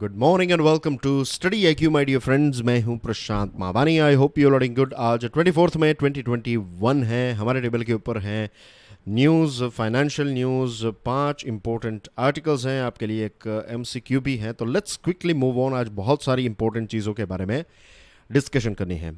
Good morning and welcome to study IQ my dear friends. मैं हूं Prashant Mawani. I hope you loading good. आज 24 मई 2021 है। हमारे टेबल के ऊपर हैं news, financial news, 5 important articles हैं आपके लिए, एक एमसीक्यू भी है। तो लेट्स क्विकली मूव ऑन। आज बहुत सारी इंपॉर्टेंट चीज़ों के बारे में डिस्कशन करनी है।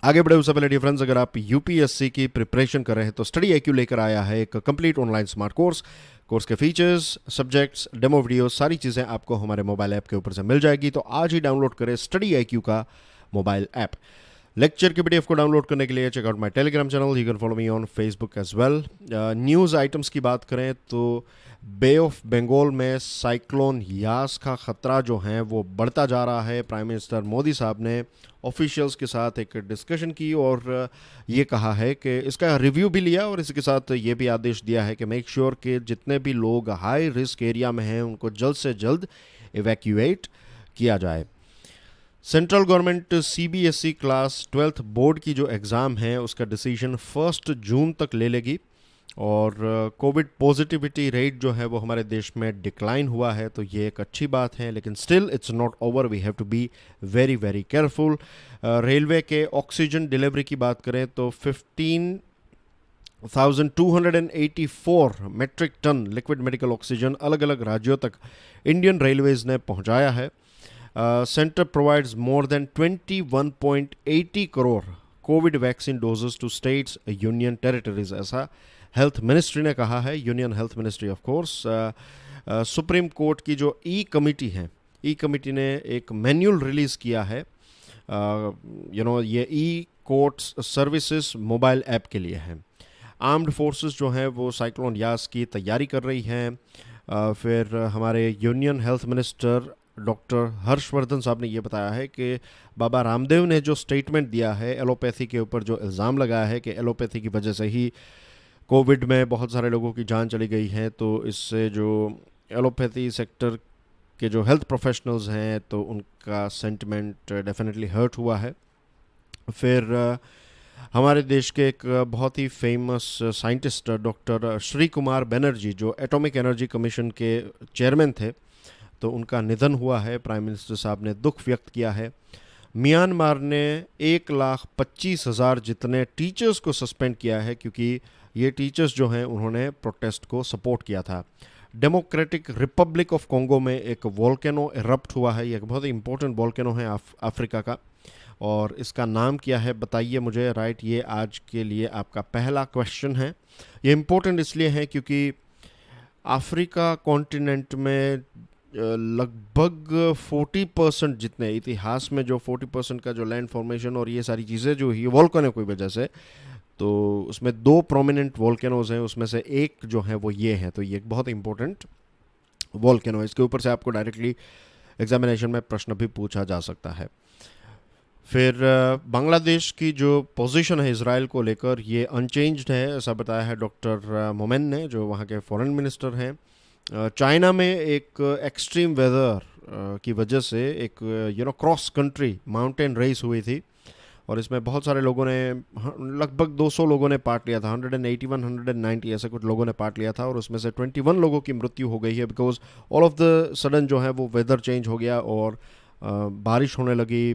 आगे बढ़े उससे पहले डियर फ्रेंड्स, अगर आप यूपीएससी की प्रिपरेशन कर रहे हैं तो स्टडी आईक्यू लेकर आया है एक complete online smart course. Course के फीचर्स, सब्जेक्ट्स, डेमो वीडियो, सारी चीज़ें आपको हमारे मोबाइल ऐप के ऊपर से मिल जाएगी। तो आज ही डाउनलोड करें स्टडी आईक्यू का मोबाइल ऐप। लेक्चर के पीडीएफ को डाउनलोड करने के लिए check out my Telegram channel. You can follow me on Facebook as well. News items की बात करें तो बे ऑफ बंगाल में साइक्लोन यास का ख़तरा जो है वो बढ़ता जा रहा है। प्राइम मिनिस्टर मोदी साहब ने ऑफिशियल्स के साथ एक डिस्कशन की और ये कहा है कि इसका रिव्यू भी लिया और इसके साथ ये भी आदेश दिया है कि मेक श्योर कि जितने भी लोग हाई रिस्क एरिया में हैं उनको जल्द से जल्द इवैक्यूएट किया जाए। Central government CBSE class 12th board की जो एग्ज़ाम है उसका डिसीजन 1 जून तक ले लेगी। और कोविड पॉजिटिविटी रेट जो है वो हमारे देश में डिक्लाइन हुआ है, तो ये एक अच्छी बात है। लेकिन still it's not over, we have to be very very careful. Railway के ऑक्सीजन डिलीवरी की बात करें तो 15,284 metric ton liquid medical oxygen अलग अलग राज्यों तक इंडियन रेलवेज ने पहुंचाया है। Centre provides more than 21.80 crore covid vaccine doses to states, union territories, ऐसा हेल्थ मिनिस्ट्री ने कहा है। Union health ministry of course. Supreme court की जो ई कमिटी है, ई कमिटी ने एक मैनुअल रिलीज़ किया है। ये ई कोर्ट्स सर्विसेज मोबाइल ऐप के लिए है। आर्म्ड फोर्सेस जो हैं वो साइक्लोन यास की तैयारी कर रही हैं। फिर हमारे union health minister doctor Harshvardhan साहब ने ये बताया है कि बाबा रामदेव ने जो स्टेटमेंट दिया है, एलोपैथी के ऊपर जो इल्ज़ाम लगाया है कि एलोपैथी की वजह से ही कोविड में बहुत सारे लोगों की जान चली गई है, तो इससे जो एलोपैथी सेक्टर के जो हेल्थ प्रोफेशनल्स हैं तो उनका सेंटिमेंट डेफिनेटली हर्ट हुआ है। फिर हमारे देश के एक बहुत ही famous scientist doctor Shri Kumar Banerjee, जो एटॉमिक एनर्जी कमीशन के चेयरमैन थे, तो उनका निधन हुआ है। प्राइम मिनिस्टर साहब ने दुख व्यक्त किया है। म्यांमार ने 1,25,000 जितने टीचर्स को सस्पेंड किया है क्योंकि ये टीचर्स जो हैं उन्होंने प्रोटेस्ट को सपोर्ट किया था। डेमोक्रेटिक रिपब्लिक ऑफ कॉन्गो में एक वोल्केनो इरप्ट हुआ है। ये एक बहुत ही इंपॉर्टेंट वोल्केनो है अफ्रीका का, और इसका नाम क्या है बताइए मुझे। राइट, ये आज के लिए आपका पहला क्वेश्चन है। ये इम्पोर्टेंट इसलिए है क्योंकि अफ्रीका कॉन्टिनेंट में लगभग 40% जितने इतिहास में जो 40% का जो लैंड फॉर्मेशन और ये सारी चीज़ें जो हुई वोल्केनो की वजह से, तो उसमें 2 प्रोमिनेंट वोल्केनोज हैं, उसमें से एक जो है वो ये है। तो ये एक बहुत इंपॉर्टेंट वोल्केनो है। इसके ऊपर से आपको डायरेक्टली एग्जामिनेशन में प्रश्न भी पूछा जा सकता है। फिर बांग्लादेश की जो पोजीशन है इसराइल को लेकर, ये अनचेंज्ड है, ऐसा बताया है डॉक्टर मोमेन ने, जो वहाँ के फॉरेन मिनिस्टर हैं। चाइना में एक एक्सट्रीम वेदर की वजह से एक क्रॉस कंट्री माउंटेन रेस हुई थी, और इसमें बहुत सारे लोगों ने, लगभग 200 लोगों ने पार्ट लिया था। 181, 190 ऐसे कुछ लोगों ने पार्ट लिया था, और उसमें से 21 लोगों की मृत्यु हो गई है because all of the sudden जो है वो वेदर चेंज हो गया और बारिश होने लगी।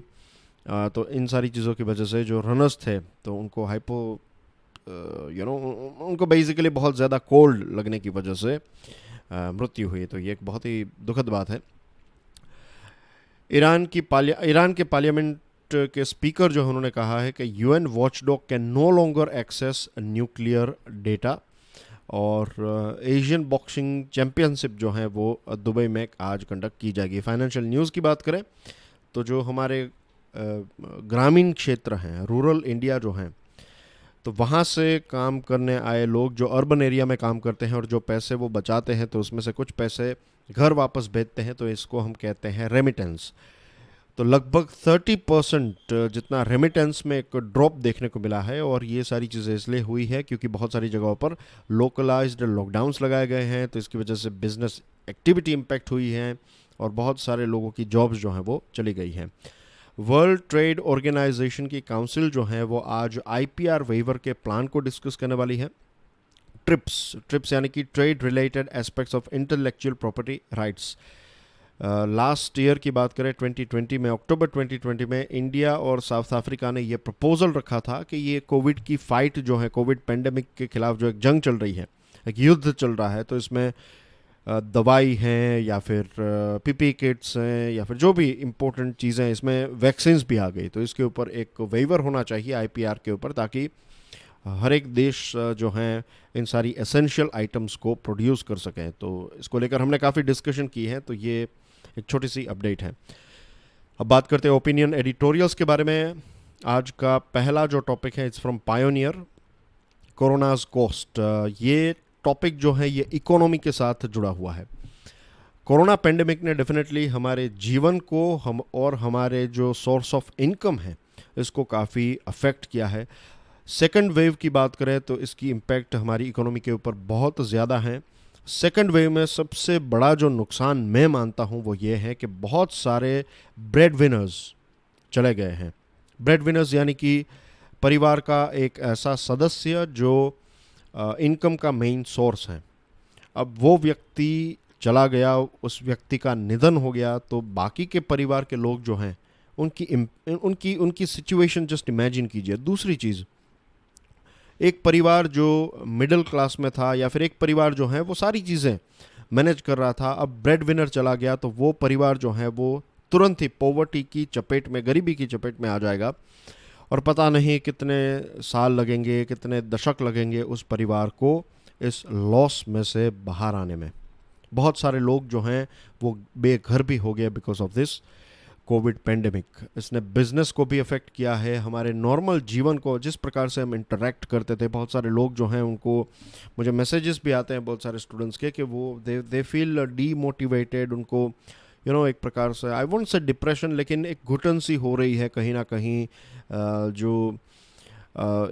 तो इन सारी चीज़ों की वजह से जो रनर्स थे तो उनको उनको बेसिकली बहुत ज़्यादा कोल्ड लगने की वजह से मृत्यु हुई। तो ये एक बहुत ही दुखद बात है। ईरान के पार्लियामेंट के स्पीकर जो है उन्होंने कहा है कि UN watchdog can no longer access nuclear data. और एशियन बॉक्सिंग चैम्पियनशिप जो है वो दुबई में आज कंडक्ट की जाएगी। फाइनेंशियल न्यूज़ की बात करें तो जो हमारे ग्रामीण क्षेत्र हैं, रूरल इंडिया जो हैं, तो वहाँ से काम करने आए लोग जो अर्बन एरिया में काम करते हैं और जो पैसे वो बचाते हैं तो उसमें से कुछ पैसे घर वापस भेजते हैं, तो इसको हम कहते हैं रेमिटेंस। तो लगभग 30% जितना रेमिटेंस में एक ड्रॉप देखने को मिला है, और ये सारी चीज़ें इसलिए हुई है क्योंकि बहुत सारी जगहों पर लोकलाइज्ड लॉकडाउन्स लगाए गए हैं, तो इसकी वजह से बिजनेस एक्टिविटी इम्पेक्ट हुई है और बहुत सारे लोगों की जॉब्स जो हैं वो चली गई हैं। वर्ल्ड ट्रेड ऑर्गेनाइजेशन की काउंसिल जो है वो आज आईपीआर वेवर के प्लान को डिस्कस करने वाली है। ट्रिप्स यानी कि trade related aspects of intellectual property rights, last year की बात करें 2020 में, अक्टूबर 2020 में इंडिया और साउथ अफ्रीका ने ये प्रपोजल रखा था कि ये कोविड की फाइट जो है, कोविड पेंडेमिक के खिलाफ जो एक जंग चल रही है, एक युद्ध चल रहा है, तो इसमें दवाई हैं या फिर पीपी किट्स हैं या फिर जो भी इम्पोर्टेंट चीज़ें, इसमें वैक्सीन्स भी आ गई, तो इसके ऊपर एक वेवर होना चाहिए आईपीआर के ऊपर, ताकि हर एक देश जो हैं इन सारी एसेंशियल आइटम्स को प्रोड्यूस कर सकें। तो इसको लेकर हमने काफ़ी डिस्कशन की है, तो ये एक छोटी सी अपडेट है। अब बात करते हैं ओपिनियन एडिटोरियल्स के बारे में। आज का पहला जो टॉपिक है, इट्स फ्रॉम पायोनियर, कोरोनाज कॉस्ट। ये टॉपिक जो है ये इकोनॉमी के साथ जुड़ा हुआ है। कोरोना पेंडेमिक ने डेफिनेटली हमारे जीवन को और हमारे जो सोर्स ऑफ इनकम है इसको काफ़ी अफेक्ट किया है। सेकंड वेव की बात करें तो इसकी इम्पैक्ट हमारी इकोनॉमी के ऊपर बहुत ज़्यादा है। सेकंड वेव में सबसे बड़ा जो नुकसान मैं मानता हूँ वो ये है कि बहुत सारे ब्रेड विनर्स चले गए हैं। ब्रेड विनर्स यानी कि परिवार का एक ऐसा सदस्य जो इनकम का मेन सोर्स है। अब वो व्यक्ति चला गया, उस व्यक्ति का निधन हो गया, तो बाकी के परिवार के लोग जो हैं उनकी उनकी उनकी सिचुएशन जस्ट इमेजिन कीजिए। दूसरी चीज़, एक परिवार जो मिडिल क्लास में था या फिर एक परिवार जो है वो सारी चीज़ें मैनेज कर रहा था, अब ब्रेड विनर चला गया तो वो परिवार जो है वो तुरंत ही पॉवर्टी की चपेट में, गरीबी की चपेट में आ जाएगा, और पता नहीं कितने साल लगेंगे, कितने दशक लगेंगे उस परिवार को इस लॉस में से बाहर आने में। बहुत सारे लोग जो हैं वो बेघर भी हो गए because of this Covid pandemic. इसने बिजनेस को भी अफेक्ट किया है, हमारे नॉर्मल जीवन को, जिस प्रकार से हम इंटरेक्ट करते थे। बहुत सारे लोग जो हैं उनको, मुझे मैसेजेस भी आते हैं बहुत सारे स्टूडेंट्स के कि वो दे फील डीमोटिवेटेड, उनको एक प्रकार से, आई वोंट से डिप्रेशन, लेकिन एक घुटन सी हो रही है कहीं ना कहीं। जो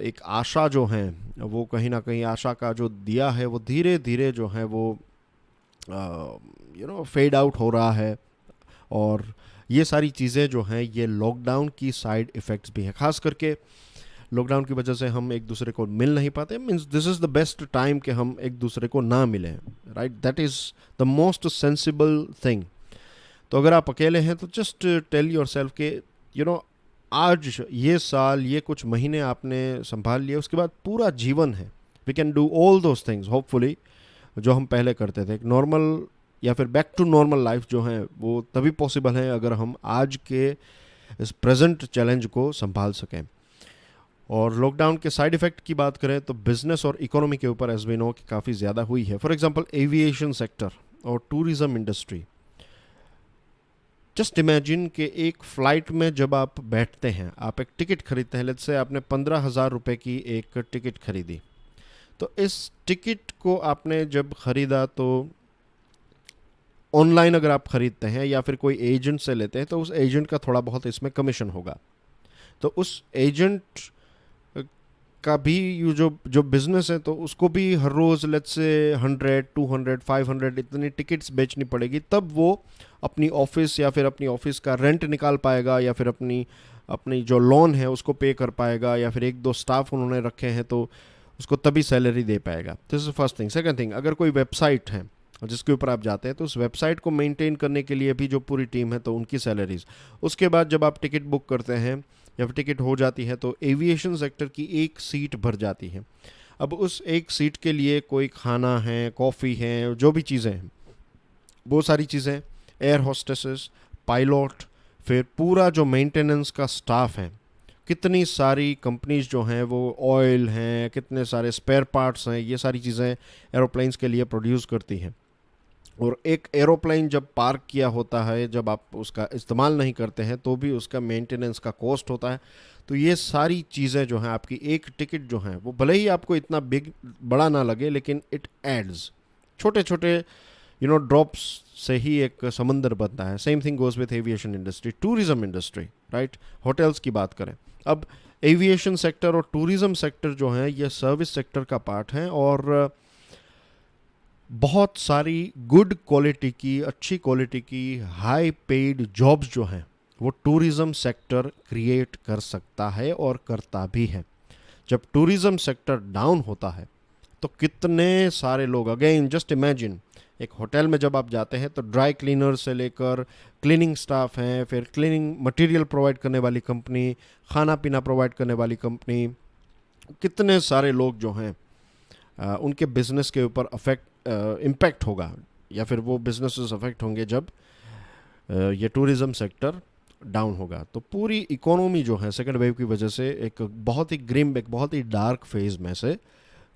एक आशा जो है वो कहीं ना कहीं, आशा का जो दिया है वो धीरे धीरे जो है वो फेड आउट हो रहा है। और ये सारी चीज़ें जो हैं ये लॉकडाउन की साइड इफ़ेक्ट्स भी हैं। खास करके लॉकडाउन की वजह से हम एक दूसरे को मिल नहीं पाते। Means this is the best time कि हम एक दूसरे को ना मिलें, right? That is the most sensible thing. तो अगर आप अकेले हैं तो जस्ट टेल योर सेल्फ के आज ये साल, ये कुछ महीने आपने संभाल लिए, उसके बाद पूरा जीवन है, we can do all those things hopefully जो हम पहले करते थे। एक नॉर्मल या फिर बैक टू नॉर्मल लाइफ जो है वो तभी पॉसिबल है अगर हम आज के इस प्रेजेंट चैलेंज को संभाल सकें। और लॉकडाउन के साइड इफ़ेक्ट की बात करें तो बिजनेस और इकोनॉमी के ऊपर एज वी नो कि काफ़ी ज़्यादा हुई है। फॉर एग्जांपल एविएशन सेक्टर और टूरिज़्म इंडस्ट्री। जस्ट इमेजिन कि एक फ़्लाइट में जब आप बैठते हैं, आप एक टिकट खरीदते हैं, लेट्स से आपने 15,000 रुपये की एक टिकट खरीदी, तो इस टिकट को आपने जब ख़रीदा तो ऑनलाइन अगर आप ख़रीदते हैं या फिर कोई एजेंट से लेते हैं तो उस एजेंट का थोड़ा बहुत इसमें कमीशन होगा। तो उस एजेंट का भी ये जो बिज़नेस है तो उसको भी हर रोज़ लेट्स से 100, 200, 500 इतनी टिकट्स बेचनी पड़ेगी, तब वो अपनी ऑफिस या फिर अपनी ऑफिस का रेंट निकाल पाएगा या फिर अपनी जो लोन है उसको पे कर पाएगा, या फिर एक दो स्टाफ उन्होंने रखे हैं तो उसको तभी सैलरी दे पाएगा। This is first thing. Second thing, अगर कोई वेबसाइट है जिसके ऊपर आप जाते हैं तो उस वेबसाइट को मेंटेन करने के लिए भी जो पूरी टीम है तो उनकी सैलरीज। उसके बाद जब आप टिकट बुक करते हैं या फिर टिकट हो जाती है तो एविएशन सेक्टर की एक सीट भर जाती है। अब उस एक सीट के लिए कोई खाना है, कॉफ़ी है, जो भी चीज़ें हैं वो सारी चीज़ें, एयर होस्टेसेस, पायलट, फिर पूरा जो मेंटेनेंस का स्टाफ है, कितनी सारी कंपनीज जो हैं वो ऑयल हैं, कितने सारे स्पेयर पार्ट्स हैं, ये सारी चीज़ें एरोप्लेन्स के लिए प्रोड्यूस करती हैं। और एक एरोप्लेन जब पार्क किया होता है, जब आप उसका इस्तेमाल नहीं करते हैं तो भी उसका मेंटेनेंस का कॉस्ट होता है। तो ये सारी चीज़ें जो हैं, आपकी एक टिकट जो है वो भले ही आपको इतना बड़ा ना लगे, लेकिन इट एड्स, छोटे छोटे ड्रॉप्स से ही एक समंदर बनता है। Same thing goes with aviation industry, tourism industry, right? Hotels की बात करें, अब एविएशन सेक्टर और टूरिज़्म सेक्टर जो है ये सर्विस सेक्टर का पार्ट है, और बहुत सारी गुड क्वालिटी की, अच्छी क्वालिटी की, हाई पेड जॉब्स जो हैं वो टूरिज़्म सेक्टर क्रिएट कर सकता है और करता भी है। जब टूरिज़्म सेक्टर डाउन होता है तो कितने सारे लोग, अगेन जस्ट इमेजिन, एक होटल में जब आप जाते हैं तो ड्राई क्लीनर से लेकर क्लीनिंग स्टाफ हैं, फिर क्लीनिंग मटेरियल प्रोवाइड करने वाली कंपनी, खाना पीना प्रोवाइड करने वाली कंपनी, कितने सारे लोग जो हैं उनके बिजनेस के ऊपर इम्पैक्ट होगा, या फिर वो बिजनेसेस अफेक्ट होंगे जब ये टूरिज़्म सेक्टर डाउन होगा। तो पूरी इकोनॉमी जो है सेकेंड वेव की वजह से एक बहुत ही ग्रिम, एक बहुत ही डार्क फेज में से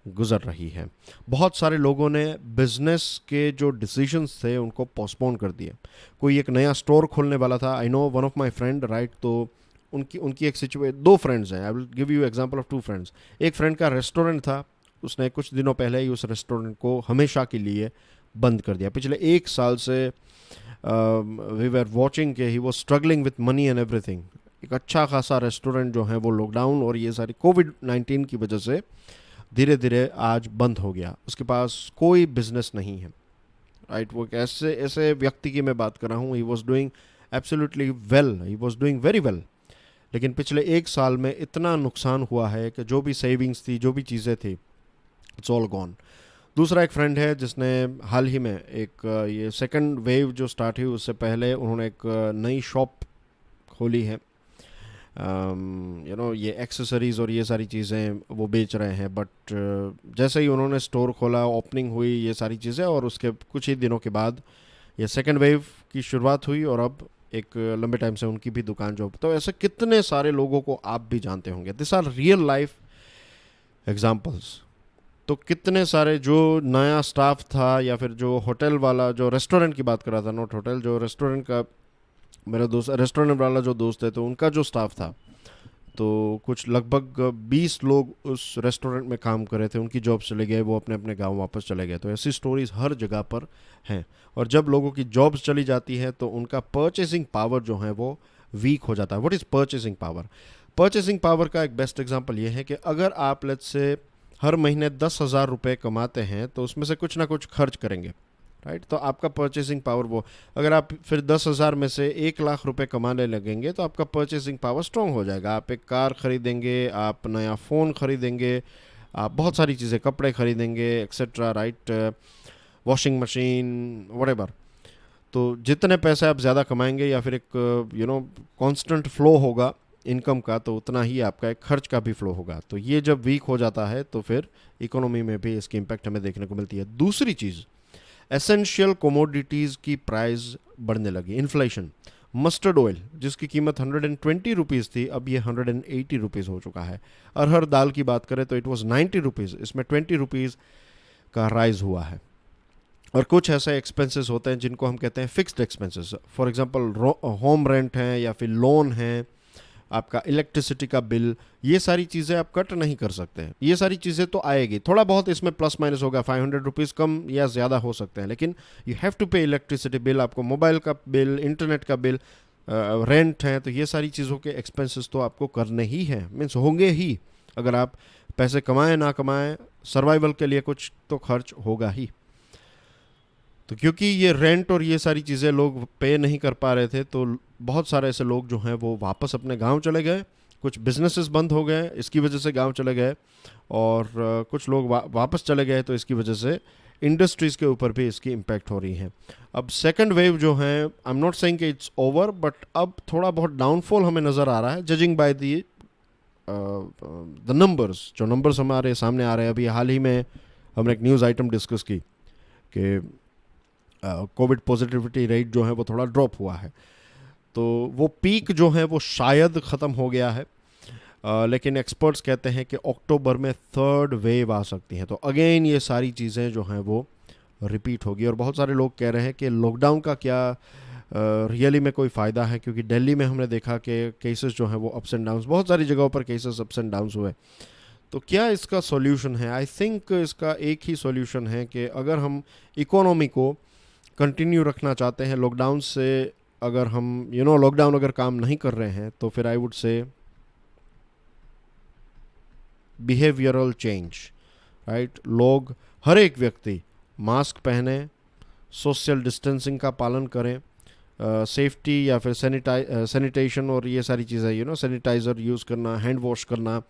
गुजर रही है। बहुत सारे लोगों ने बिजनेस के जो डिसीजंस थे उनको पोस्टपोन कर दिए। कोई एक नया स्टोर खोलने वाला था, I know one of my friend, right, तो उनकी उनकी एक सिचुएशन, दो फ्रेंड्स हैं, I will give you example of two friends. एक फ्रेंड का रेस्टोरेंट था, उसने कुछ दिनों पहले ही उस रेस्टोरेंट को हमेशा के लिए बंद कर दिया। पिछले एक साल से वी वर वॉचिंग के ही वो struggling with money and everything. एक अच्छा खासा रेस्टोरेंट जो है वो लॉकडाउन और ये सारी कोविड-19 की वजह से धीरे धीरे आज बंद हो गया। उसके पास कोई बिजनेस नहीं है, राइट। वो एक ऐसे ऐसे व्यक्ति की मैं बात कर रहा हूँ, he was doing absolutely well, he was doing very well, लेकिन पिछले एक साल में इतना नुकसान हुआ है कि जो भी सेविंग्स थी, जो भी चीज़ें थी, इट्स ऑल गॉन। दूसरा एक फ्रेंड है जिसने हाल ही में एक ये सेकंड वेव जो स्टार्ट हुई उससे पहले उन्होंने एक नई शॉप खोली है, ये एक्सेसरीज़ और ये सारी चीज़ें वो बेच रहे हैं। बट जैसे ही उन्होंने स्टोर खोला, ओपनिंग हुई, ये सारी चीज़ें, और उसके कुछ ही दिनों के बाद ये सेकंड वेव की शुरुआत हुई और अब एक लंबे टाइम से उनकी भी दुकान जो, तो ऐसे कितने सारे लोगों को आप भी जानते होंगे। This are real life examples. तो कितने सारे जो नया स्टाफ था, या फिर जो होटल वाला, जो रेस्टोरेंट की बात कर रहा था, नॉट होटल, जो रेस्टोरेंट का मेरा दोस्त, रेस्टोरेंट वाला जो दोस्त है, तो उनका जो स्टाफ था, तो कुछ लगभग 20 लोग उस रेस्टोरेंट में काम कर रहे थे, उनकी जॉब चले गए, वो अपने अपने गांव वापस चले गए। तो ऐसी स्टोरीज हर जगह पर हैं। और जब लोगों की जॉब्स चली जाती है तो उनका परचेसिंग पावर जो है वो वीक हो जाता है। What is purchasing power? Purchasing power का एक बेस्ट एग्जांपल ये है कि अगर आप लेट्स से हर महीने 10,000 रुपये कमाते हैं तो उसमें से कुछ ना कुछ खर्च करेंगे, राइट। तो आपका परचेसिंग पावर वो, अगर आप फिर 10,000 में से 1 लाख रुपए कमाने लगेंगे तो आपका परचेसिंग पावर स्ट्रॉन्ग हो जाएगा। आप एक कार खरीदेंगे, आप नया फ़ोन खरीदेंगे, आप बहुत सारी चीज़ें, कपड़े खरीदेंगे, etcetera, right, washing machine, whatever. तो जितने पैसे आप ज़्यादा कमाएंगे, या फिर एक कांस्टेंट फ्लो होगा इनकम का, तो उतना ही आपका एक खर्च का भी फ्लो होगा। तो ये जब वीक हो जाता है तो फिर इकोनॉमी में भी इसकी इम्पैक्ट हमें देखने को मिलती है। दूसरी चीज़, एसेंशियल कोमोडिटीज़ की प्राइस बढ़ने लगी, इन्फ्लेशन। मस्टर्ड ऑयल जिसकी कीमत 120 रुपीज़ थी, अब ये 180 रुपीज़ हो चुका है। अरहर दाल की बात करें तो इट वाज 90 रुपीज़, इसमें 20 रुपीज़ का राइज हुआ है। और कुछ ऐसे एक्सपेंसेस होते हैं जिनको हम कहते हैं fixed expenses. For example home rent है, या फिर लोन है, आपका इलेक्ट्रिसिटी का बिल, ये सारी चीज़ें आप कट नहीं कर सकते हैं। ये सारी चीज़ें तो आएगी, थोड़ा बहुत इसमें प्लस माइनस होगा, 500 रुपीज़ कम या ज़्यादा हो सकते हैं, लेकिन यू हैव टू पे इलेक्ट्रिसिटी बिल, आपको मोबाइल का बिल, इंटरनेट का बिल, रेंट है। तो ये सारी चीज़ों के एक्सपेंसेस तो आपको करने ही हैं, मीन्स होंगे ही। अगर आप पैसे कमाएं ना कमाएं, सर्वाइवल के लिए कुछ तो खर्च होगा ही। तो क्योंकि ये रेंट और ये सारी चीज़ें लोग पे नहीं कर पा रहे थे, तो बहुत सारे ऐसे लोग जो हैं वो वापस अपने गांव चले गए। कुछ बिजनेसेस बंद हो गए, इसकी वजह से गांव चले गए, और कुछ लोग वापस चले गए, तो इसकी वजह से इंडस्ट्रीज़ के ऊपर भी इसकी इम्पैक्ट हो रही है। अब सेकंड वेव जो है, आई एम नॉट सेइंग कि इट्स ओवर, बट अब थोड़ा बहुत डाउनफॉल हमें नज़र आ रहा है, जजिंग बाय द नंबर्स। जो नंबर्स हमारे सामने आ रहे हैं, अभी हाल ही में हमने एक न्यूज़ आइटम डिस्कस की कि कोविड पॉजिटिविटी रेट जो है वो थोड़ा ड्रॉप हुआ है। तो वो पीक जो है वो शायद ख़त्म हो गया है, लेकिन एक्सपर्ट्स कहते हैं कि अक्टूबर में थर्ड वेव आ सकती है। तो अगेन ये सारी चीज़ें जो हैं वो रिपीट होगी। और बहुत सारे लोग कह रहे हैं कि लॉकडाउन का क्या रियली में कोई फ़ायदा है, क्योंकि दिल्ली में हमने देखा कि केसेस जो हैं वो अप्स एंड डाउन्स, बहुत सारी जगहों पर केसेस अप्स एंड डाउन्स हुए। तो क्या इसका सॉल्यूशन है? आई थिंक इसका एक ही सॉल्यूशन है कि अगर हम इकोनॉमी को कंटिन्यू रखना चाहते हैं, लॉकडाउन से अगर हम लॉकडाउन अगर काम नहीं कर रहे हैं, तो फिर I would say behavioural change, right. लोग, हर एक व्यक्ति मास्क पहने, सोशल डिस्टेंसिंग का पालन करें, सेफ्टी या फिर सैनिटेशन और ये सारी चीज़ें, सैनिटाइज़र यूज़ करना, हैंड वॉश करना,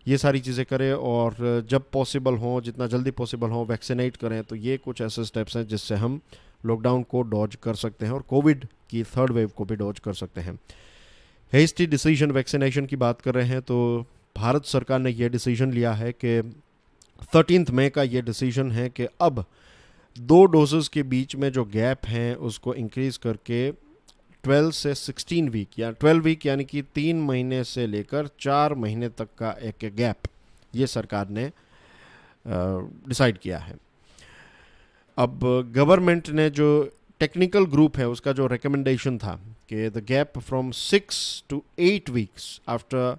ये सारी चीज़ें करें और जब पॉसिबल हो, जितना जल्दी पॉसिबल हो, वैक्सीनेट करें। तो ये कुछ ऐसे स्टेप्स हैं जिससे हम लॉकडाउन को डॉज कर सकते हैं और कोविड की थर्ड वेव को भी डॉज कर सकते हैं। हेस्टी डिसीजन वैक्सीनेशन की बात कर रहे हैं तो भारत सरकार ने यह डिसीजन लिया है कि 13 मई का ये डिसीजन है कि अब 2 डोजेस के बीच में जो गैप हैं उसको इंक्रीज़ करके 12 से 16 वीक या 12 वीक यानी कि 3 महीने से लेकर 4 महीने तक का एक गैप ये सरकार ने डिसाइड किया है। अब गवर्नमेंट ने जो टेक्निकल ग्रुप है उसका जो रिकमेंडेशन था कि the gap from 6 to 8 weeks after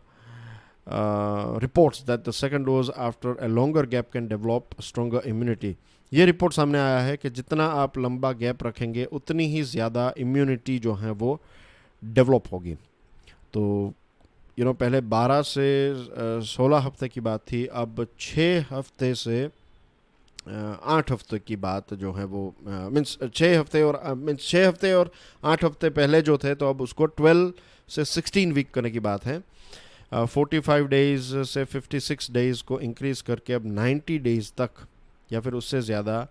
reports that the second dose after a longer gap can develop stronger immunity। ये रिपोर्ट सामने आया है कि जितना आप लंबा गैप रखेंगे उतनी ही ज़्यादा इम्यूनिटी जो है वो डेवलप होगी। तो पहले 12 से 16 हफ्ते की बात थी, अब 6 हफ्ते से 8 हफ्ते की बात जो है वो मीन्स 6 हफ्ते और 8 हफ्ते पहले जो थे, तो अब उसको 12 से 16 वीक करने की बात है। 45 डेज़ से 56 डेज़ को इंक्रीज़ करके अब 90 डेज़ तक या फिर उससे ज़्यादा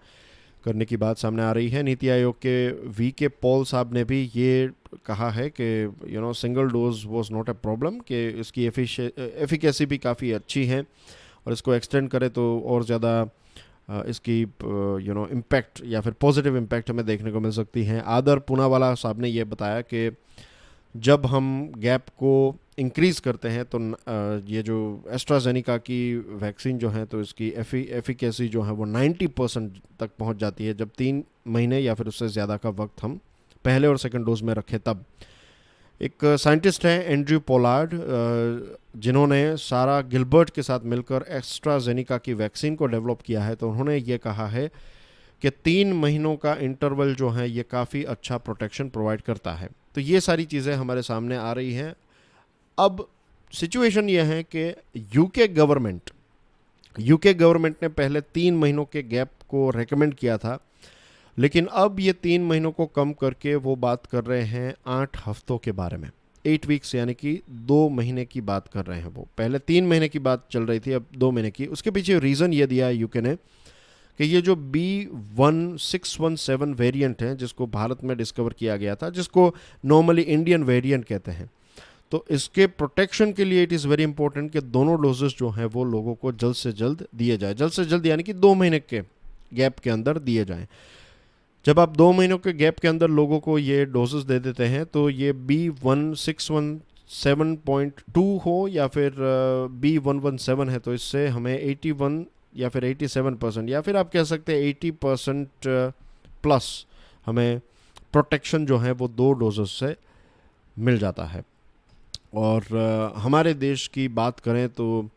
करने की बात सामने आ रही है। नीति आयोग के वी.के. पॉल साहब ने भी ये कहा है कि single dose was not a problem, कि इसकी एफिकेसी भी काफ़ी अच्छी है और इसको एक्सटेंड करें तो और ज़्यादा इसकी इम्पैक्ट या फिर पॉजिटिव इम्पैक्ट हमें देखने को मिल सकती है। आदर पूनावाला साहब ने ये बताया कि जब हम गैप को इंक्रीज़ करते हैं तो ये जो एस्ट्राजेनिका की वैक्सीन जो है तो इसकी एफिकेसी जो है वो 90% तक पहुंच जाती है जब 3 महीने या फिर उससे ज़्यादा का वक्त हम पहले और सेकंड डोज में रखें तब। एक साइंटिस्ट हैं एंड्रयू पोलार्ड, जिन्होंने सारा गिलबर्ट के साथ मिलकर एस्ट्राजेनिका की वैक्सीन को डेवलप किया है, तो उन्होंने ये कहा है कि 3 महीनों का इंटरवल जो है ये काफ़ी अच्छा प्रोटेक्शन प्रोवाइड करता है। तो ये सारी चीज़ें हमारे सामने आ रही हैं। अब सिचुएशन ये है कि यूके गवर्नमेंट ने पहले 3 महीनों के गैप को रेकमेंड किया था, लेकिन अब ये 3 महीनों को कम करके वो बात कर रहे हैं 8 हफ्तों के बारे में। 8 वीक्स यानी कि 2 महीने की बात कर रहे हैं। वो पहले 3 महीने की बात चल रही थी, अब 2 महीने की। उसके पीछे रीज़न ये दिया है यूके ने कि ये जो B1617 वेरिएंट है जिसको भारत में डिस्कवर किया गया था, जिसको नॉर्मली इंडियन वेरिएंट कहते हैं, तो इसके प्रोटेक्शन के लिए इट इज़ वेरी इंपॉर्टेंट कि दोनों डोजेस जो हैं वो लोगों को जल्द से जल्द दिए जाए। जल्द से जल्द यानी कि 2 महीने के गैप के अंदर दिए जाएं। जब आप 2 महीनों के गैप के अंदर लोगों को ये डोजेस दे देते हैं तो ये B1617.2 हो या फिर B117 है, तो इससे हमें 81 या फिर 87% या फिर आप कह सकते हैं 80% प्लस हमें प्रोटेक्शन जो है वो 2 डोजेस से मिल जाता है। और हमारे देश की बात करें तो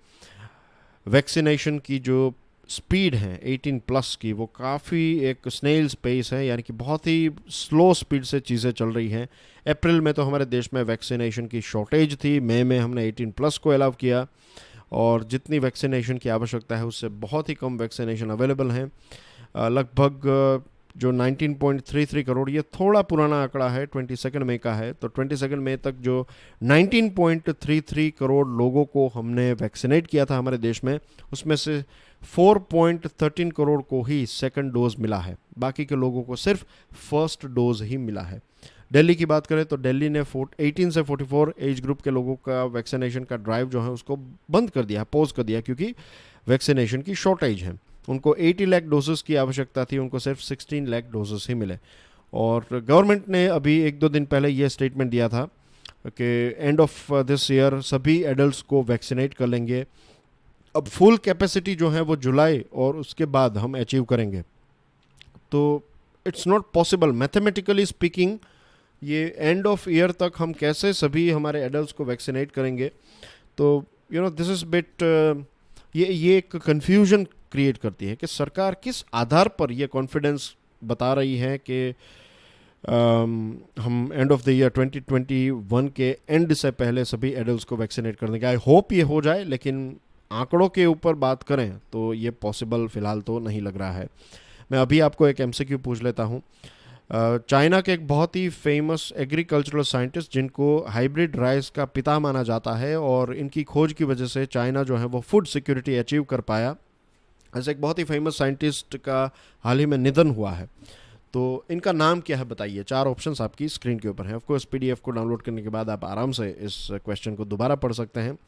वैक्सीनेशन की जो स्पीड है 18 प्लस की, वो काफ़ी एक स्नेल्स पेस है, यानी कि बहुत ही स्लो स्पीड से चीज़ें चल रही हैं। अप्रैल में तो हमारे देश में वैक्सीनेशन की शॉर्टेज थी, मई में हमने 18 प्लस को अलाउ किया और जितनी वैक्सीनेशन की आवश्यकता है उससे बहुत ही कम वैक्सीनेशन अवेलेबल हैं। लगभग जो 19.33 करोड़, ये थोड़ा पुराना आंकड़ा है, 22 मई का है, तो 22 मई तक जो 19.33 करोड़ लोगों को हमने वैक्सीनेट किया था हमारे देश में, उसमें से 4.13 करोड़ को ही सेकंड डोज मिला है, बाकी के लोगों को सिर्फ फर्स्ट डोज ही मिला है। दिल्ली की बात करें तो दिल्ली ने 18 से 44 एज ग्रुप के लोगों का वैक्सीनेशन का ड्राइव जो है उसको बंद कर दिया, पॉज कर दिया, क्योंकि वैक्सीनेशन की शॉर्टेज है। उनको 80 लाख डोजेस की आवश्यकता थी, उनको सिर्फ 16 लाख डोजेस ही मिले। और गवर्नमेंट ने अभी 1-2 दिन पहले यह स्टेटमेंट दिया था कि एंड ऑफ दिस ईयर सभी एडल्ट्स को वैक्सीनेट कर लेंगे। अब फुल कैपेसिटी जो है वो जुलाई और उसके बाद हम अचीव करेंगे, तो it's not possible mathematically speaking. ये एंड ऑफ ईयर तक हम कैसे सभी हमारे एडल्ट्स को वैक्सीनेट करेंगे? तो दिस इज़ बिट ये एक कन्फ्यूजन क्रिएट करती है कि सरकार किस आधार पर ये कॉन्फिडेंस बता रही है कि हम एंड ऑफ द ईयर 2021 के एंड से पहले सभी एडल्ट्स को वैक्सीनेट कर देंगे। आई होप ये हो जाए, लेकिन आंकड़ों के ऊपर बात करें तो ये पॉसिबल फ़िलहाल तो नहीं लग रहा है। मैं अभी आपको एक MCQ पूछ लेता हूँ। चाइना के एक बहुत ही फेमस एग्रीकल्चरल साइंटिस्ट जिनको हाइब्रिड राइस का पिता माना जाता है, और इनकी खोज की वजह से चाइना जो है वो फूड सिक्योरिटी अचीव कर पाया। ऐसे एक बहुत ही फेमस साइंटिस्ट का हाल ही में निधन हुआ है। तो इनका नाम क्या है बताइए। 4 ऑप्शंस आपकी स्क्रीन के ऊपर हैं। ऑफ कोर्स पीडीएफ को डाउनलोड करने के बाद आप आराम से इस क्वेश्चन को दोबारा पढ़ सकते हैं।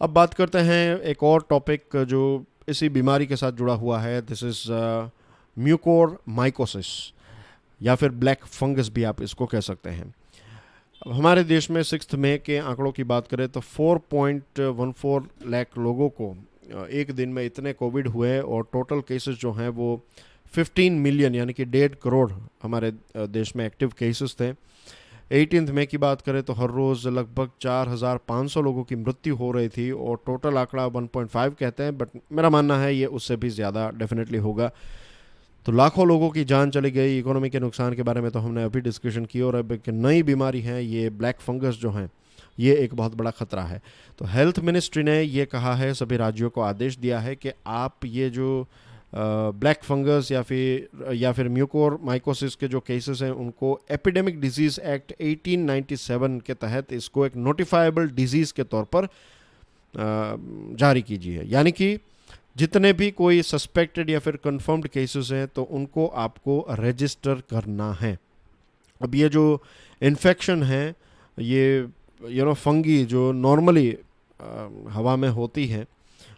अब बात करते हैं एक और टॉपिक जो इसी बीमारी के साथ जुड़ा हुआ है। दिस इज़ म्यूकोरमाइकोसिस, या फिर ब्लैक फंगस भी आप इसको कह सकते हैं। अब हमारे देश में 6 मई के आंकड़ों की बात करें तो 4.14 लाख लोगों को एक दिन में इतने कोविड हुए, और टोटल केसेस जो हैं वो 15 मिलियन यानी कि 1.5 करोड़ हमारे देश में एक्टिव केसेस थे। 18 मई की बात करें तो हर रोज़ लगभग 4,500 लोगों की मृत्यु हो रही थी, और टोटल आंकड़ा 1.5 कहते हैं, बट मेरा मानना है ये उससे भी ज़्यादा डेफिनेटली होगा। तो लाखों लोगों की जान चली गई। इकोनॉमी के नुकसान के बारे में तो हमने अभी डिस्कशन की, और अब एक नई बीमारी है ये ब्लैक फंगस जो हैं, ये एक बहुत बड़ा खतरा है। तो हेल्थ मिनिस्ट्री ने ये कहा है, सभी राज्यों को आदेश दिया है कि आप ये जो ब्लैक फंगस या फिर म्यूकोरमाइकोसिस के जो केसेस हैं उनको एपिडेमिक डिजीज़ एक्ट 1897 के तहत इसको एक नोटिफाइबल डिजीज़ के तौर पर जारी कीजिए। यानी कि जितने भी कोई सस्पेक्टेड या फिर कंफर्म्ड केसेस हैं तो उनको आपको रजिस्टर करना है। अब ये जो इन्फेक्शन है, ये फंगी जो नॉर्मली हवा में होती है,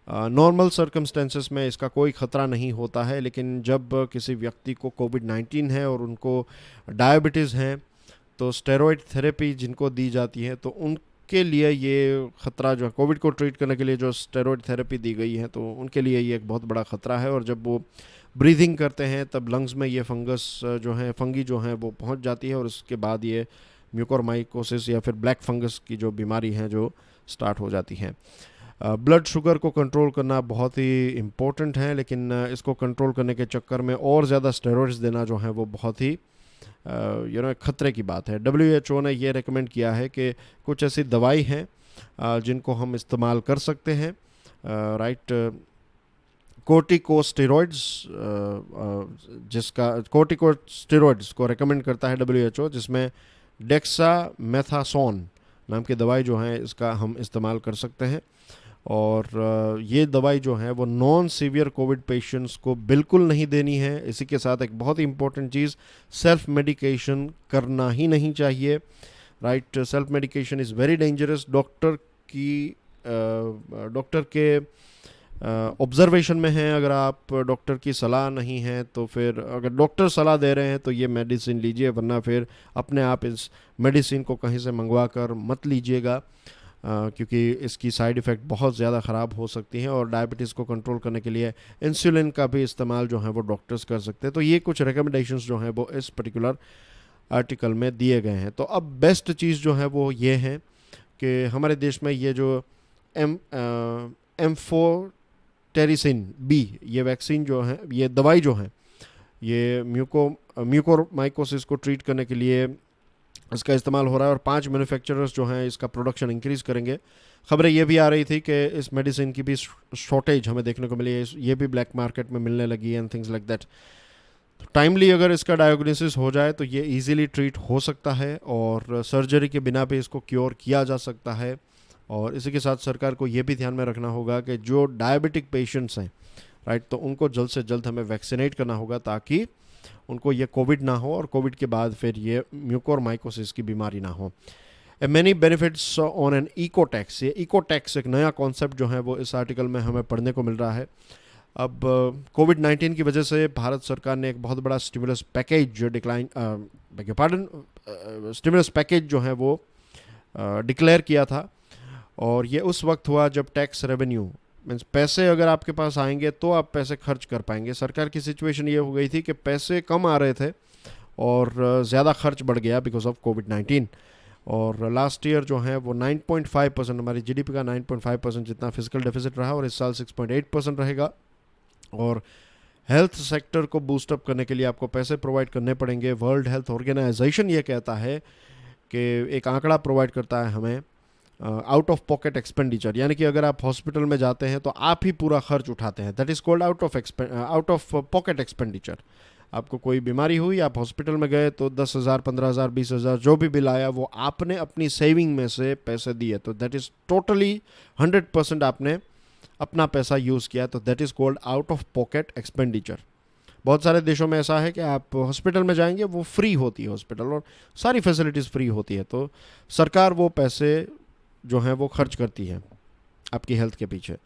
नॉर्मल सर्कमस्टेंसेस में इसका कोई ख़तरा नहीं होता है, लेकिन जब किसी व्यक्ति को कोविड-19 है और उनको डायबिटीज़ हैं तो स्टेरॉइड थेरेपी जिनको दी जाती है तो उनके लिए ये ख़तरा जो है, कोविड को ट्रीट करने के लिए जो स्टेरॉइड थेरेपी दी गई है तो उनके लिए ये एक बहुत बड़ा ख़तरा है। और जब वो ब्रीदिंग करते हैं तब लंग्स में ये फंगी जो है वो पहुंच जाती है, और उसके बाद ये म्यूकोरमाइकोसिस या फिर ब्लैक फंगस की जो बीमारी है जो स्टार्ट हो जाती है। ब्लड शुगर को कंट्रोल करना बहुत ही इम्पोर्टेंट है, लेकिन इसको कंट्रोल करने के चक्कर में और ज़्यादा स्टेरॉइड्स देना जो है वो बहुत ही खतरे की बात है। WHO ने ये रेकमेंड किया है कि कुछ ऐसी दवाई हैं जिनको हम इस्तेमाल कर सकते हैं, राइट। कोर्टिकोस्टेरॉइड्स, जिसका कोर्टिकोस्टेरॉइड्स को रेकमेंड करता है WHO, जिसमें डेक्सामेथासोन नाम की दवाई जो है इसका हम इस्तेमाल कर सकते हैं। और ये दवाई जो है वो नॉन सीवियर कोविड पेशेंट्स को बिल्कुल नहीं देनी है। इसी के साथ एक बहुत ही इंपॉर्टेंट चीज़, सेल्फ मेडिकेशन करना ही नहीं चाहिए, right. Self medication is very dangerous. Doctor के ऑब्जर्वेशन में है, अगर आप डॉक्टर की सलाह नहीं है तो फिर अगर डॉक्टर सलाह दे रहे हैं तो ये मेडिसिन लीजिए, वरना फिर अपने आप इस मेडिसिन को कहीं से मंगवा कर मत लीजिएगा, क्योंकि इसकी साइड इफ़ेक्ट बहुत ज़्यादा ख़राब हो सकती हैं। और डायबिटीज़ को कंट्रोल करने के लिए इंसुलिन का भी इस्तेमाल जो है वो डॉक्टर्स कर सकते हैं। तो ये कुछ रिकमेंडेशंस जो हैं वो इस पर्टिकुलर आर्टिकल में दिए गए हैं। तो अब बेस्ट चीज़ जो है वो ये है कि हमारे देश में ये जो एम्फोटेरिसिन बी, ये वैक्सीन जो है, ये दवाई जो है, ये म्यूकोरमाइकोसिस को ट्रीट करने के लिए इसका इस्तेमाल हो रहा है, और 5 मैन्युफैक्चरर्स जो हैं इसका प्रोडक्शन इंक्रीज़ करेंगे। खबरें ये भी आ रही थी कि इस मेडिसिन की भी शॉर्टेज हमें देखने को मिली है, ये भी ब्लैक मार्केट में मिलने लगी है एंड थिंग्स लाइक दैट। तो टाइमली अगर इसका डायग्नोसिस हो जाए तो ये इजीली ट्रीट हो सकता है, और सर्जरी के बिना भी इसको क्योर किया जा सकता है। और इसी के साथ सरकार को ये भी ध्यान में रखना होगा कि जो डायबिटिक पेशेंट्स हैं, राइट, तो उनको जल्द से जल्द हमें वैक्सीनेट करना होगा ताकि उनको ये कोविड ना हो, और कोविड के बाद फिर ये म्यूकोरमाइकोसिस की बीमारी ना हो। Many benefits on an eco tax, ये इको टैक्स एक नया कॉन्सेप्ट जो है वो इस आर्टिकल में हमें पढ़ने को मिल रहा है। अब कोविड-19 की वजह से भारत सरकार ने एक बहुत बड़ा स्टिमुलस पैकेज स्टिमुलस पैकेज जो है वो डिक्लेयर किया था, और ये उस वक्त हुआ जब टैक्स रेवेन्यू मीन्स पैसे अगर आपके पास आएंगे तो आप पैसे खर्च कर पाएंगे। सरकार की सिचुएशन ये हो गई थी कि पैसे कम आ रहे थे और ज़्यादा खर्च बढ़ गया बिकॉज ऑफ कोविड-19। और लास्ट ईयर जो है वो 9.5%, हमारी जीडीपी का 9.5% जितना फिजिकल डेफिसिट रहा, और इस साल 6.8% रहेगा। और हेल्थ सेक्टर को बूस्टअप करने के लिए आपको पैसे प्रोवाइड करने पड़ेंगे। वर्ल्ड हेल्थ ऑर्गेनाइजेशन ये कहता है कि एक आंकड़ा प्रोवाइड करता है हमें आउट ऑफ पॉकेट एक्सपेंडिचर, यानी कि अगर आप हॉस्पिटल में जाते हैं तो आप ही पूरा खर्च उठाते हैं, that is called out of pocket expenditure. आपको कोई बीमारी हुई, आप हॉस्पिटल में गए तो 10,000, 15,000, 20,000 जो भी बिल आया वो आपने अपनी सेविंग में से पैसे दिए, तो दैट इज़ टोटली 100% आपने अपना पैसा यूज़ किया, तो that is called out of pocket expenditure. बहुत सारे देशों में ऐसा है कि आप हॉस्पिटल में जाएंगे, वो फ्री होती है हॉस्पिटल और सारी फैसिलिटीज़ फ्री होती है, तो सरकार वो पैसे जो हैं वो खर्च करती है आपकी हेल्थ के पीछे।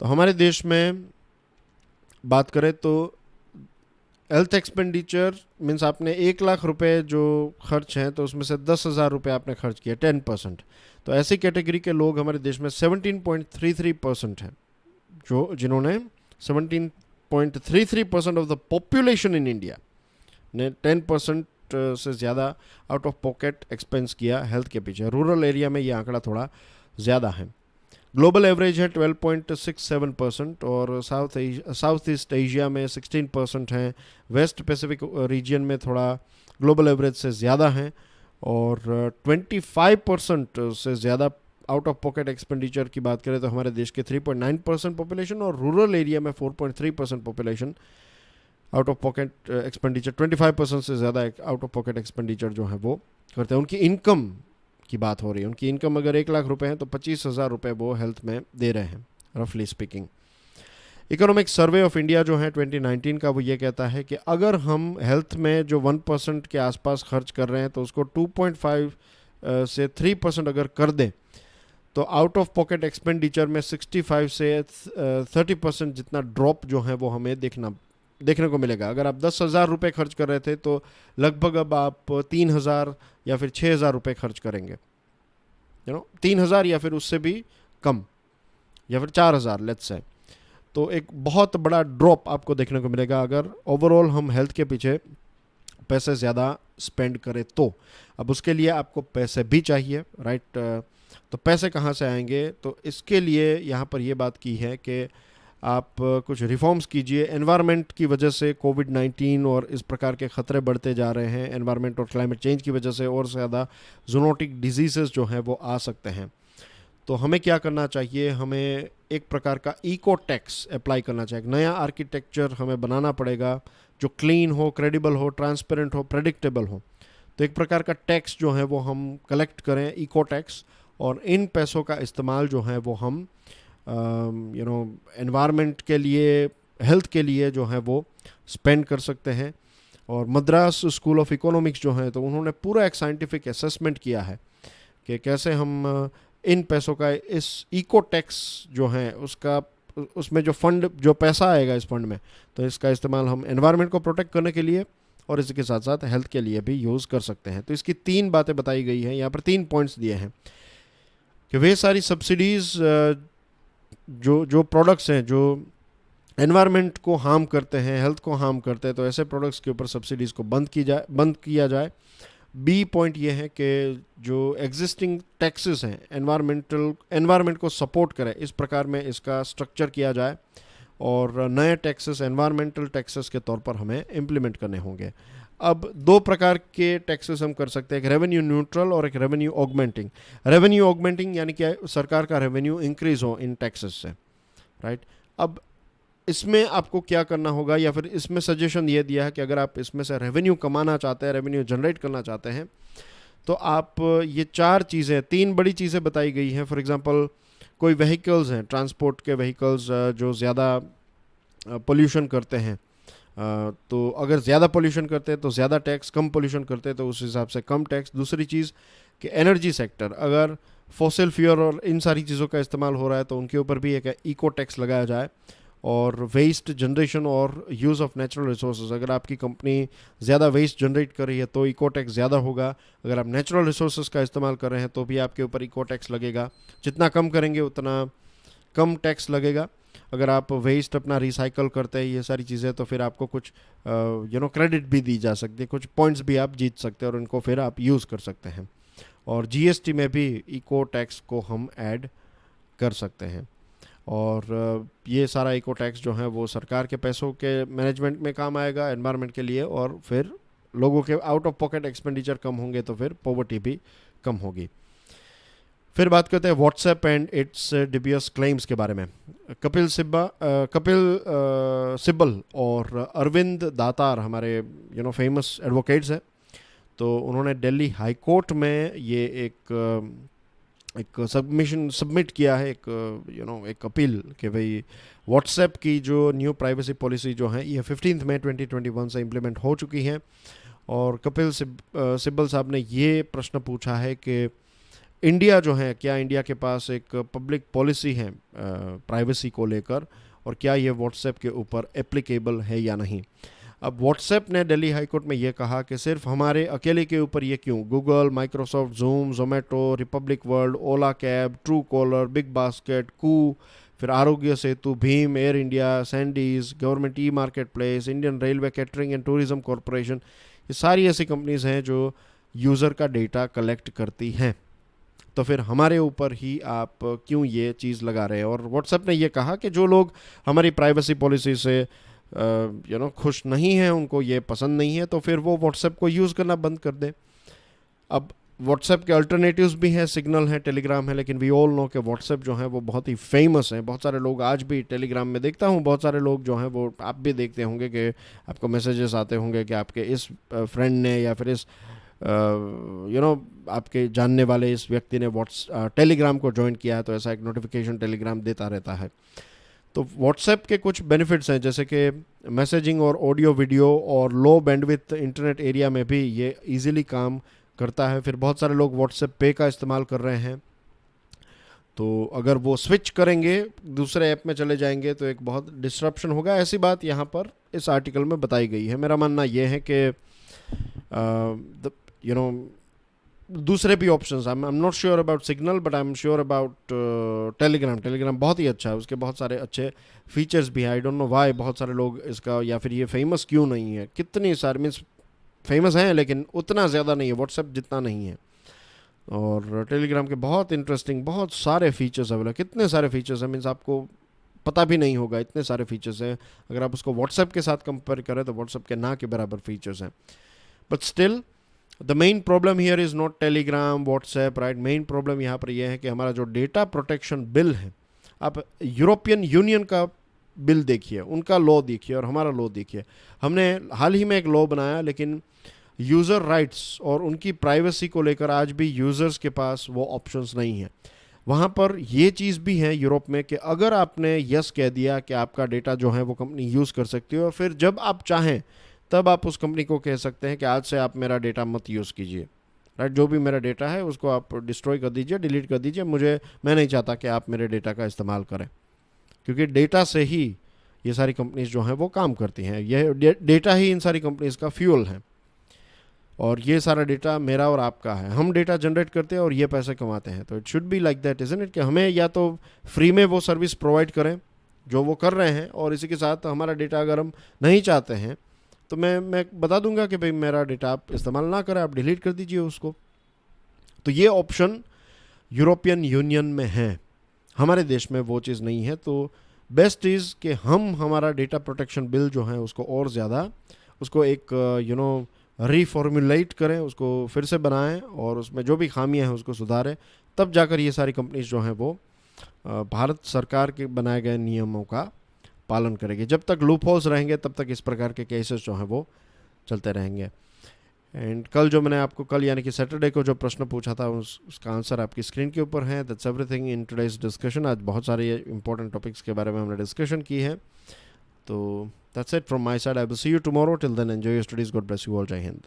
तो हमारे देश में बात करें तो हेल्थ एक्सपेंडिचर मीन्स आपने 1 लाख रुपए जो खर्च हैं तो उसमें से 10,000 रुपये आपने खर्च किए, 10%। तो ऐसी कैटेगरी के लोग हमारे देश में 17.33% हैं, जो जिन्होंने 17.33% of the population in India ने 10% से ज़्यादा आउट ऑफ पॉकेट एक्सपेंस किया हेल्थ के पीछे। रूरल एरिया में ये आंकड़ा थोड़ा ज़्यादा है। ग्लोबल एवरेज है 12.67% और साउथ ईस्ट एशिया में 16% हैं। वेस्ट पैसिफिक रीजन में थोड़ा ग्लोबल एवरेज से ज़्यादा हैं और 25% से ज़्यादा आउट ऑफ पॉकेट एक्सपेंडिचर की बात करें तो हमारे देश के 3.9% पॉपुलेशन और रूरल एरिया में 4.3% population out of pocket expenditure 25% से ज़्यादा आउट ऑफ पॉकेट एक्सपेंडिचर जो है वो करते हैं। उनकी इनकम की बात हो रही है, उनकी इनकम अगर 1 लाख रुपए है तो 25,000 रुपये वो हेल्थ में दे रहे हैं, रफली speaking. Economic survey of India जो है 2019 का, वो ये कहता है कि अगर हम हेल्थ में जो 1% के आसपास खर्च कर रहे हैं तो उसको 2.5 से 3% अगर कर दें तो आउट ऑफ पॉकेट एक्सपेंडिचर में 65 से 30% जितना ड्रॉप जो है वो हमें देखने को मिलेगा। अगर आप 10,000 रुपये खर्च कर रहे थे तो लगभग अब आप 3,000 या फिर 6,000 रुपये खर्च करेंगे, 3,000 या फिर उससे भी कम, या फिर 4,000 लेट्स से। तो एक बहुत बड़ा ड्रॉप आपको देखने को मिलेगा अगर ओवरऑल हम हेल्थ के पीछे पैसे ज़्यादा स्पेंड करें तो। अब उसके लिए आपको पैसे भी चाहिए, राइट? तो पैसे कहाँ से आएंगे? तो इसके लिए यहाँ पर ये बात की है कि आप कुछ रिफॉर्म्स कीजिए। एनवायरनमेंट की वजह से कोविड-19 और इस प्रकार के ख़तरे बढ़ते जा रहे हैं। एनवायरनमेंट और क्लाइमेट चेंज की वजह से और ज़्यादा ज़ूनोटिक डिजीज़ेस जो हैं वो आ सकते हैं। तो हमें क्या करना चाहिए? हमें एक प्रकार का इको टैक्स अप्लाई करना चाहिए। एक नया आर्किटेक्चर हमें बनाना पड़ेगा जो क्लीन हो, क्रेडिबल हो, ट्रांसपेरेंट हो, प्रेडिक्टेबल हो। तो एक प्रकार का टैक्स जो है वो हम कलेक्ट करें, इको टैक्स, और इन पैसों का इस्तेमाल जो है वो हम एनवायरनमेंट के लिए, हेल्थ के लिए जो है वो स्पेंड कर सकते हैं। और मद्रास स्कूल ऑफ इकोनॉमिक्स जो है तो उन्होंने पूरा एक साइंटिफिक असेसमेंट किया है कि कैसे हम इन पैसों का, इस इको टैक्स जो है उसमें जो पैसा आएगा इस फंड में, तो इसका इस्तेमाल हम एनवायरनमेंट को प्रोटेक्ट करने के लिए और इसके साथ साथ हेल्थ के लिए भी यूज़ कर सकते हैं। तो इसकी 3 बातें बताई गई हैं, यहाँ पर 3 पॉइंट्स दिए हैं कि वे सारी सब्सिडीज़ जो प्रोडक्ट्स हैं जो एनवायरनमेंट को हार्म करते हैं, हेल्थ को हार्म करते हैं, तो ऐसे प्रोडक्ट्स के ऊपर सब्सिडीज़ को बंद किया जाए। बी पॉइंट ये है कि जो एग्जिस्टिंग टैक्सेस हैं एनवायरनमेंट को सपोर्ट करें, इस प्रकार में इसका स्ट्रक्चर किया जाए और नए टैक्सेस एनवायरनमेंटल टैक्सेस के तौर पर हमें इम्प्लीमेंट करने होंगे। अब 2 प्रकार के टैक्सेस हम कर सकते हैं, एक रेवेन्यू न्यूट्रल और एक रेवेन्यू ऑगमेंटिंग। रेवेन्यू ऑगमेंटिंग यानी कि सरकार का रेवेन्यू इंक्रीज हो इन टैक्सेस से, राइट? अब इसमें आपको क्या करना होगा, या फिर इसमें सजेशन ये दिया है कि अगर आप इसमें से रेवेन्यू कमाना चाहते हैं, रेवेन्यू जनरेट करना चाहते हैं, तो आप ये 3 बड़ी चीज़ें बताई गई हैं। फॉर एग्जांपल कोई व्हीकल्स हैं, ट्रांसपोर्ट के व्हीकल्स जो ज़्यादा पोल्यूशन करते हैं, तो अगर ज़्यादा पोल्यूशन करते हैं तो ज़्यादा टैक्स, कम पोल्यूशन करते हैं तो उस हिसाब से कम टैक्स। दूसरी चीज़ कि एनर्जी सेक्टर, अगर फॉसिल फ्यूल और इन सारी चीज़ों का इस्तेमाल हो रहा है तो उनके ऊपर भी एक इको टैक्स लगाया जाए। और वेस्ट जनरेशन और यूज़ ऑफ नेचुरल रिसोर्सेज, अगर आपकी कंपनी ज़्यादा वेस्ट जनरेट कर रही है तो इको टैक्स ज़्यादा होगा। अगर आप नेचुरल रिसोर्सेज का इस्तेमाल कर रहे हैं तो भी आपके ऊपर इको टैक्स लगेगा। जितना कम करेंगे उतना कम टैक्स लगेगा। अगर आप वेस्ट अपना रिसाइकल करते हैं, ये सारी चीज़ें, तो फिर आपको कुछ क्रेडिट भी दी जा सकती है, कुछ पॉइंट्स भी आप जीत सकते हैं और उनको फिर आप यूज़ कर सकते हैं। और जीएसटी में भी इको टैक्स को हम ऐड कर सकते हैं। और ये सारा इको टैक्स जो है वो सरकार के पैसों के मैनेजमेंट में काम आएगा, एनवायरनमेंट के लिए, और फिर लोगों के आउट ऑफ पॉकेट एक्सपेंडिचर कम होंगे तो फिर पॉवर्टी भी कम होगी। फिर बात करते हैं व्हाट्सएप एंड इट्स डिबियस क्लेम्स के बारे में। कपिल सिब्बल और अरविंद दातार हमारे फेमस एडवोकेट्स हैं। तो उन्होंने दिल्ली हाई कोर्ट में ये एक सबमिट किया है, एक अपील कि भाई व्हाट्सएप की जो न्यू प्राइवेसी पॉलिसी जो है ये 15 मई 2021 से इम्प्लीमेंट हो चुकी है। और कपिल सिब्बल साहब ने ये प्रश्न पूछा है कि इंडिया जो है, क्या इंडिया के पास एक पब्लिक पॉलिसी है प्राइवेसी को लेकर, और क्या ये व्हाट्सएप के ऊपर एप्लीकेबल है या नहीं। अब व्हाट्सएप ने दिल्ली हाई कोर्ट में ये कहा कि सिर्फ हमारे अकेले के ऊपर ये क्यों, Google, Microsoft, Zoom, Zomato, Republic World, Ola cab, true caller, big basket, Koo, फिर आरोग्य सेतु, भीम, Air India, Sandes, government e market place, Indian railway catering and tourism corporation, ये सारी ऐसी कंपनीज हैं जो यूज़र का डेटा कलेक्ट करती हैं। तो फिर हमारे ऊपर ही आप क्यों ये चीज़ लगा रहे हैं। और व्हाट्सएप ने ये कहा कि जो लोग हमारी प्राइवेसी पॉलिसी से खुश नहीं हैं, उनको ये पसंद नहीं है, तो फिर वो व्हाट्सएप को यूज़ करना बंद कर दें। अब व्हाट्सएप के अल्टरनेटिव्स भी हैं, सिग्नल है, टेलीग्राम है, लेकिन वी ऑल नो कि व्हाट्सएप जो है वो बहुत ही फेमस है। बहुत सारे लोग आज भी टेलीग्राम में देखता हूँ, बहुत सारे लोग जो हैं वो आप भी देखते होंगे कि आपको मैसेजेस आते होंगे कि आपके इस फ्रेंड ने या फिर इस आपके जानने वाले इस व्यक्ति ने टेलीग्राम को ज्वाइन किया है, तो ऐसा एक नोटिफिकेशन टेलीग्राम देता रहता है। तो व्हाट्सएप के कुछ बेनिफिट्स हैं, जैसे कि मैसेजिंग और ऑडियो वीडियो और लो बैंडविड्थ इंटरनेट एरिया में भी ये इजीली काम करता है। फिर बहुत सारे लोग व्हाट्सएप पे का इस्तेमाल कर रहे हैं, तो अगर वो स्विच करेंगे, दूसरे ऐप में चले जाएंगे, तो एक बहुत डिस्ट्रप्शन होगा। ऐसी बात यहाँ पर इस आर्टिकल में बताई गई है। मेरा मानना ये है कि दूसरे भी options, I am not sure about signal, but I am sure about Telegram बहुत ही अच्छा है, उसके बहुत सारे अच्छे फीचर्स भी हैं। आई डोंट नो व्हाई बहुत सारे लोग इसका, या फिर ये फेमस क्यों नहीं है। कितनी सारे मीन्स फेमस हैं, लेकिन उतना ज़्यादा नहीं है, व्हाट्सएप जितना नहीं है। और टेलीग्राम के बहुत इंटरेस्टिंग, बहुत सारे फीचर्स अवेलेबल, कितने सारे फीचर्स हैं, मीन्स आपको पता भी नहीं होगा, इतने सारे फीचर्स हैं। अगर आप उसको व्हाट्सएप के साथ कंपेयर करें तो व्हाट्सएप के ना के बराबर फीचर्स हैं। But still the main problem here is not Telegram, WhatsApp, right. Main problem यहाँ पर यह है कि हमारा जो डेटा प्रोटेक्शन बिल है, आप यूरोपियन यूनियन का बिल देखिए, उनका लॉ देखिए और हमारा लॉ देखिए। हमने हाल ही में एक लॉ बनाया, लेकिन यूज़र राइट्स और उनकी प्राइवेसी को लेकर आज भी यूज़र्स के पास वो ऑप्शंस नहीं है। वहाँ पर ये चीज़ भी है यूरोप में कि अगर आपने यस कह दिया कि आपका डेटा जो है वो कंपनी यूज़ कर सकती है, और फिर जब आप चाहें तब आप उस कंपनी को कह सकते हैं कि आज से आप मेरा डेटा मत यूज़ कीजिए, राइट। जो भी मेरा डेटा है उसको आप डिस्ट्रॉय कर दीजिए, डिलीट कर दीजिए, मैं नहीं चाहता कि आप मेरे डेटा का इस्तेमाल करें, क्योंकि डेटा से ही ये सारी कंपनीज जो हैं वो काम करती हैं। यह डेटा ही इन सारी कंपनीज का फ्यूल है, और ये सारा डेटा मेरा और आपका है। हम डेटा जनरेट करते हैं और ये पैसे कमाते हैं। तो it should be like that, isn't it, कि हमें या तो फ्री में वो सर्विस प्रोवाइड करें जो वो कर रहे हैं, और इसी के साथ हमारा डेटा अगर हम नहीं चाहते हैं तो मैं बता दूंगा कि भाई मेरा डेटा आप इस्तेमाल ना करें, आप डिलीट कर दीजिए उसको। तो ये ऑप्शन यूरोपियन यूनियन में है, हमारे देश में वो चीज़ नहीं है। तो बेस्ट इज़ कि हम हमारा डेटा प्रोटेक्शन बिल जो है उसको और ज़्यादा, उसको एक रीफॉर्मुलेट करें, उसको फिर से बनाएं, और उसमें जो भी खामियां हैं उसको सुधारें। तब जाकर ये सारी कंपनीज जो हैं वो भारत सरकार के बनाए गए नियमों का पालन करेगी। जब तक लूप होल्स रहेंगे तब तक इस प्रकार के केसेस जो हैं वो चलते रहेंगे। एंड कल जो मैंने आपको, कल यानी कि सैटरडे को जो प्रश्न पूछा था, उसका आंसर आपकी स्क्रीन के ऊपर है। That's everything in today's discussion. आज बहुत सारे इंपॉर्टेंट टॉपिक्स के बारे में हमने डिस्कशन की है। तो that's it from my side. I will see you tomorrow. Till then enjoy your studies. God bless you all. Jai Hind.